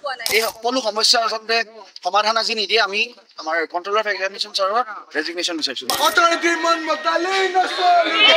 পোৱা নাই এই সকলো সমস্যা আচলতে সমাধান আজি নিদিয়ে আমি আমাৰ কন্ট্ৰোলাৰ অফ এক্সামিনেশ্যন ছাৰৰ ৰেজিগনেশ্যন বিচাৰিছো অথৰিটিৰ মন মতালেই নচলিব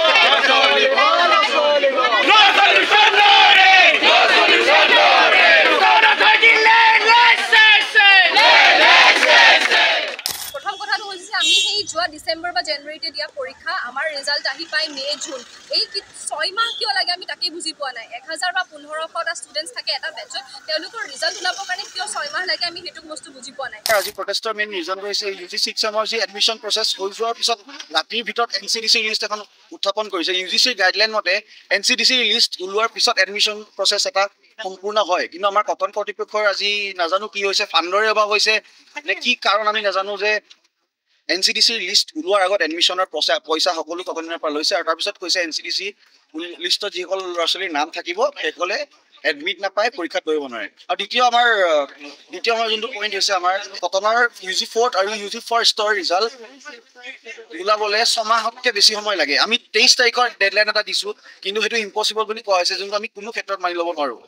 আমি সেই যোৱা ডিসেম্বৰ বা জানুৱাৰীতে দিয়া পৰীক্ষা আমাৰ ৰিজাল্ট আহি পাই মে জুন এই 6 মাহ কিয় লাগে আমি তাকে বুজি পোৱা নাই 1000 বা 1500টা ষ্টুডেন্টস থাকে এটা বেচত তেওঁলোকৰ ৰিজাল্ট ওলাবৰ কাৰণে কিয় 6 মাহ লাগে আমি হেতু বস্তু বুজি পোৱা নাই আজি প্ৰটেষ্টৰ মেইন ৰিজন হৈছে ইউজি 6 চেমৰ যি এডমিশ্যন প্ৰচেছ হৈ যোৱাৰ পিছত ৰাতিৰ ভিতৰত এনচিডিচি লিষ্ট এখন উত্থাপন কৰিছে ইউজিচিৰ গাইডলাইন মতে এনচিডিচি লিষ্ট ওলোৱাৰ পিছত এডমিশ্যন প্ৰচেছ এটা সম্পূৰ্ণ হয় কিন্তু আমাৰ কটন কৰ্তৃপক্ষৰ আজি নাজানো কি হৈছে ফাণ্ডৰে অভাৱ হৈছে নে কি কাৰণ আমি নাজানো যে এনচিডিচি লিষ্ট ওলোৱাৰ আগত এডমিশ্যনৰ পইচা সকলো কটনৰ পৰা লৈছে আৰু তাৰপিছত কৈছে এনচিডিচি লিষ্টত যিসকল ল'ৰা ছোৱালীৰ নাম থাকিব সেইসকলে এডমিট নাপায় পৰীক্ষাত বহিব নোৱাৰে আৰু দ্বিতীয় আমাৰ যোনটো পইণ্ট হৈছে আমাৰ কটনৰ ইউজি 4 আৰু ইউজি 4 ৰিজাল্ট ওলাবলৈ 6 মাহতকৈ বেছি সময় লাগে আমি 23 তাৰিখৰ ডেডলাইন এটা দিছোঁ কিন্তু সেইটো ইম্পচিবল বুলি কোৱা হৈছে যোনটো আমি কোনো ক্ষেত্ৰত মানি ল'ব নোৱাৰোঁ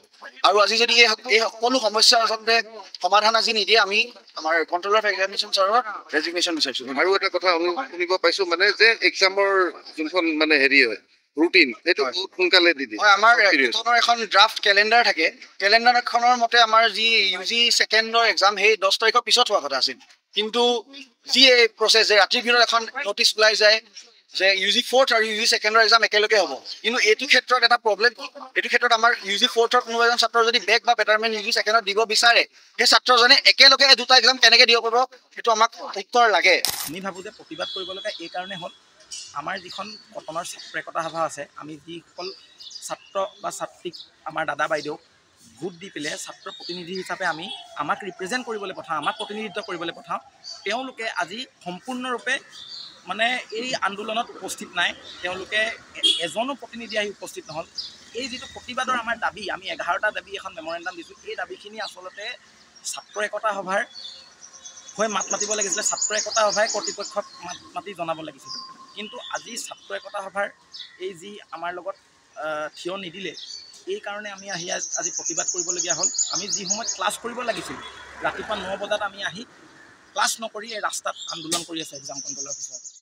আৰু আজি যদি এই সকলো সমস্যা আচলতে সমাধান আজি নিদিয়ে আমি আমাৰ কন্ট্ৰোলাৰ অফ এক্সামিনেশ্যন ছাৰৰ ৰেজিগনেশ্যন বিচাৰিছোঁ আৰু এটা কথা আমি শুনিব পাইছোঁ মানে যে এক্সামৰ যোনখন মানে হেৰি হয় ৰুটিন সেইটো বহুত সোনকালে দি দিয়ে হয় আমাৰ কটনৰ এখন ড্ৰাফ্ট কেলেণ্ডাৰ থাকে কেলেণ্ডাৰখনৰ মতে আমাৰ যি ইউজি ছেকেণ্ডৰ এক্সাম সেই 10 তাৰিখৰ পিছত হোৱা কথা আছিল কিন্তু যি এই প্ৰচেছ যে ৰাতিৰ ভিতৰত এখন নটিচ ওলাই যায় যে ইউজি 4 আৰু ইউজি ছেকেণ্ডৰ এক্সাম একেলগে হ'ব কিন্তু এইটো ক্ষেত্ৰত এটা প্ৰব্লেম এইটো ক্ষেত্ৰত আমাৰ ইউজি 4ৰ কোনোবা এজন ছাত্ৰ যদি বেক বা বেটাৰমেণ্ট ইউজি ছেকেণ্ডত দিব বিচাৰে সেই ছাত্ৰজনে একেলগে দুটা এক্সাম কেনেকৈ দিব পাৰিব সেইটো আমাক উত্তৰ লাগে আমি ভাবোঁ যে প্ৰতিবাদ কৰিবলগীয়া এই কাৰণে হ'ল আমাৰ যিখন কটনৰ ছাত্ৰ একতা সভা আছে আমি যিসকল ছাত্ৰ বা ছাত্ৰীক আমাৰ দাদা বাইদেউ ভোট দি পেলাই ছাত্ৰ প্ৰতিনিধি হিচাপে আমি আমাক ৰিপ্ৰেজেণ্ট কৰিবলৈ পঠাওঁ আমাক প্ৰতিনিধিত্ব কৰিবলৈ পঠাওঁ তেওঁলোকে আজি সম্পূৰ্ণৰূপে মানে এই আন্দোলনত উপস্থিত নাই তেওঁলোকে এজনো প্ৰতিনিধি আহি উপস্থিত নহ'ল এই যিটো প্ৰতিবাদৰ আমাৰ দাবী আমি 11টা দাবী এখন মেমৰেণ্ডাম দিছোঁ এই দাবীখিনি আচলতে ছাত্ৰ একতা সভাৰ হৈ মাত মাতিব লাগিছিলে ছাত্ৰ একতা সভাই কৰ্তৃপক্ষক মাতি জনাব লাগিছিল কিন্তু আজি ছাত্ৰ একতা সভাৰ এই যি আমাৰ লগত থিয় নিদিলে এই কাৰণে আমি আহি আজি প্ৰতিবাদ কৰিবলগীয়া হ'ল আমি যি সময়ত ক্লাছ কৰিব লাগিছিল ৰাতিপুৱা 9 বজাত আমি আহি ক্লাছ নকৰি এই ৰাস্তাত আন্দোলন কৰি আছে এক্সাম কণ্ট্ৰলৰ পিছত